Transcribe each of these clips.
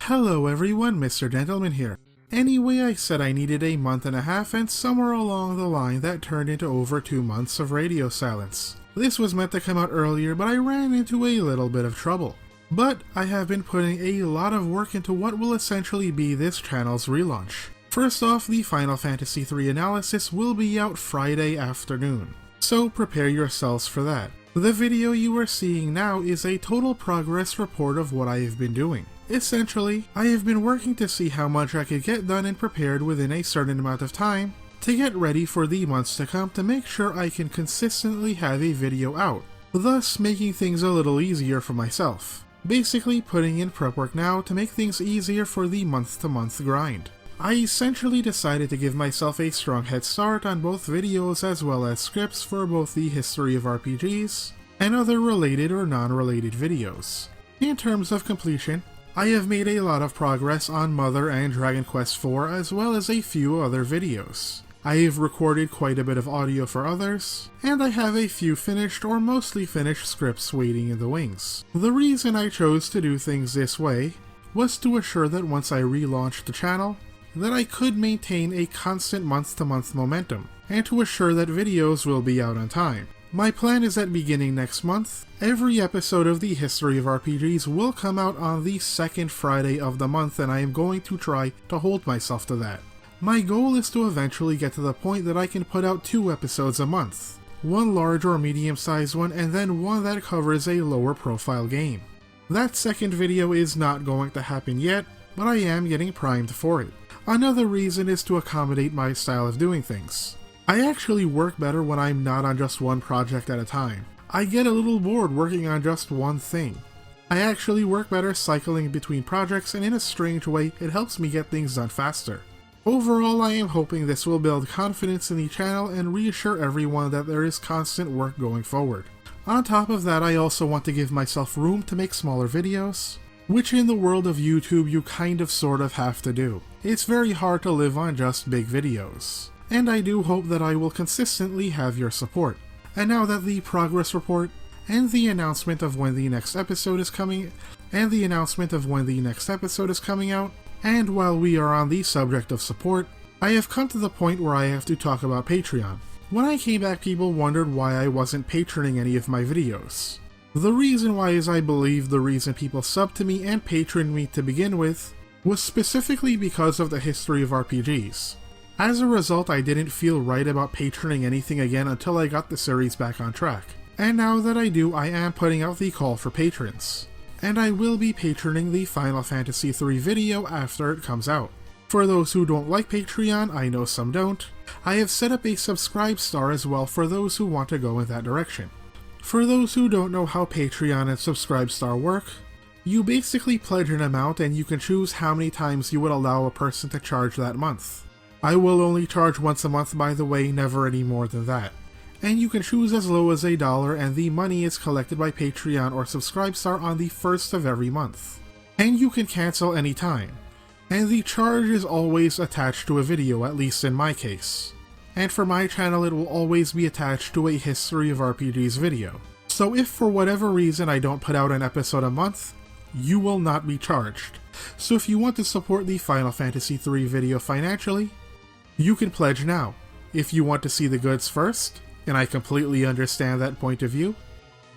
Hello everyone, Mr. Gentleman here. Anyway, I said I needed a month and a half, and somewhere along the line that turned into over 2 months of radio silence. This was meant to come out earlier, but I ran into a little bit of trouble. But I have been putting a lot of work into what will essentially be this channel's relaunch. First off, the Final Fantasy III analysis will be out Friday afternoon, so prepare yourselves for that. The video you are seeing now is a total progress report of what I have been doing. Essentially, I have been working to see how much I could get done and prepared within a certain amount of time to get ready for the months to come to make sure I can consistently have a video out, thus making things a little easier for myself. Basically putting in prep work now to make things easier for the month-to-month grind. I essentially decided to give myself a strong head start on both videos as well as scripts for both the history of RPGs and other related or non-related videos. In terms of completion, I have made a lot of progress on Mother and Dragon Quest IV as well as a few other videos. I have recorded quite a bit of audio for others, and I have a few finished or mostly finished scripts waiting in the wings. The reason I chose to do things this way was to assure that once I relaunched the channel, that I could maintain a constant month-to-month momentum, and to assure that videos will be out on time. My plan is that beginning next month, every episode of the History of RPGs will come out on the second Friday of the month, and I am going to try to hold myself to that. My goal is to eventually get to the point that I can put out 2 episodes a month. One large or medium-sized one, and then one that covers a lower profile game. That second video is not going to happen yet, but I am getting primed for it. Another reason is to accommodate my style of doing things. I actually work better when I'm not on just one project at a time. I get a little bored working on just one thing. I actually work better cycling between projects, and in a strange way, it helps me get things done faster. Overall, I am hoping this will build confidence in the channel and reassure everyone that there is constant work going forward. On top of that, I also want to give myself room to make smaller videos, which in the world of YouTube you kind of sort of have to do. It's very hard to live on just big videos. And I do hope that I will consistently have your support. And now that the progress report and the announcement of when the next episode is coming out, and while we are on the subject of support, I have come to the point where I have to talk about Patreon. When I came back, people wondered why I wasn't patroning any of my videos. The reason why is I believe the reason people subbed to me and patroned me to begin with was specifically because of the history of RPGs. As a result, I didn't feel right about patroning anything again until I got the series back on track. And now that I do, I am putting out the call for patrons. And I will be patroning the Final Fantasy III video after it comes out. For those who don't like Patreon, I know some don't, I have set up a subscribe star as well for those who want to go in that direction. For those who don't know how Patreon and subscribe star work, you basically pledge an amount and you can choose how many times you would allow a person to charge that month. I will only charge once a month, by the way, never any more than that. And you can choose as low as $1, and the money is collected by Patreon or Subscribestar on the first of every month. And you can cancel anytime. And the charge is always attached to a video, at least in my case. And for my channel, it will always be attached to a History of RPGs video. So if for whatever reason I don't put out an episode a month, you will not be charged. So if you want to support the Final Fantasy III video financially, you can pledge now. If you want to see the goods first, and I completely understand that point of view,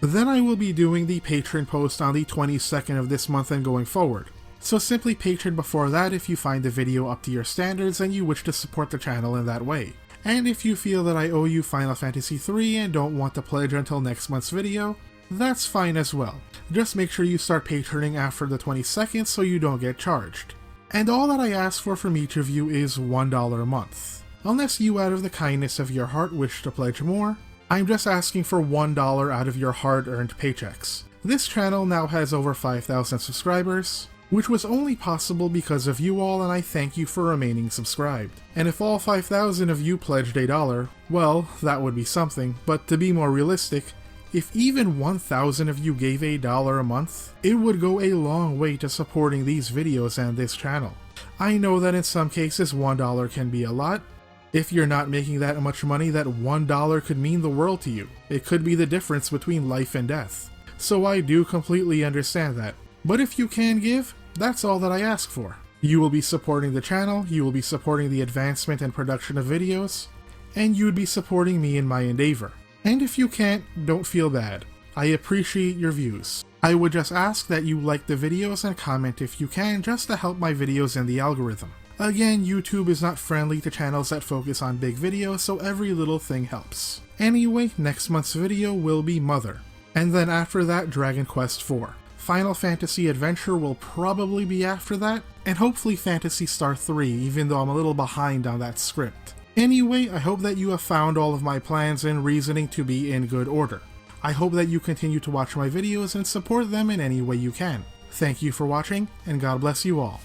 then I will be doing the patron post on the 22nd of this month and going forward. So simply patron before that if you find the video up to your standards and you wish to support the channel in that way. And if you feel that I owe you Final Fantasy III and don't want to pledge until next month's video, that's fine as well. Just make sure you start patroning after the 22nd so you don't get charged. And all that I ask for from each of you is $1 a month. Unless you out of the kindness of your heart wish to pledge more, I'm just asking for $1 out of your hard-earned paychecks. This channel now has over 5,000 subscribers, which was only possible because of you all, and I thank you for remaining subscribed. And if all 5,000 of you pledged $1, well, that would be something, but to be more realistic, if even 1,000 of you gave $1 a month, it would go a long way to supporting these videos and this channel. I know that in some cases $1 can be a lot. If you're not making that much money, that $1 could mean the world to you. It could be the difference between life and death. So I do completely understand that. But if you can give, that's all that I ask for. You will be supporting the channel, you will be supporting the advancement and production of videos, and you would be supporting me in my endeavor. And if you can't, don't feel bad. I appreciate your views. I would just ask that you like the videos and comment if you can, just to help my videos in the algorithm. Again, YouTube is not friendly to channels that focus on big videos, so every little thing helps. Anyway, next month's video will be Mother. And then after that, Dragon Quest IV. Final Fantasy Adventure will probably be after that, and hopefully Phantasy Star 3, even though I'm a little behind on that script. Anyway, I hope that you have found all of my plans and reasoning to be in good order. I hope that you continue to watch my videos and support them in any way you can. Thank you for watching, and God bless you all.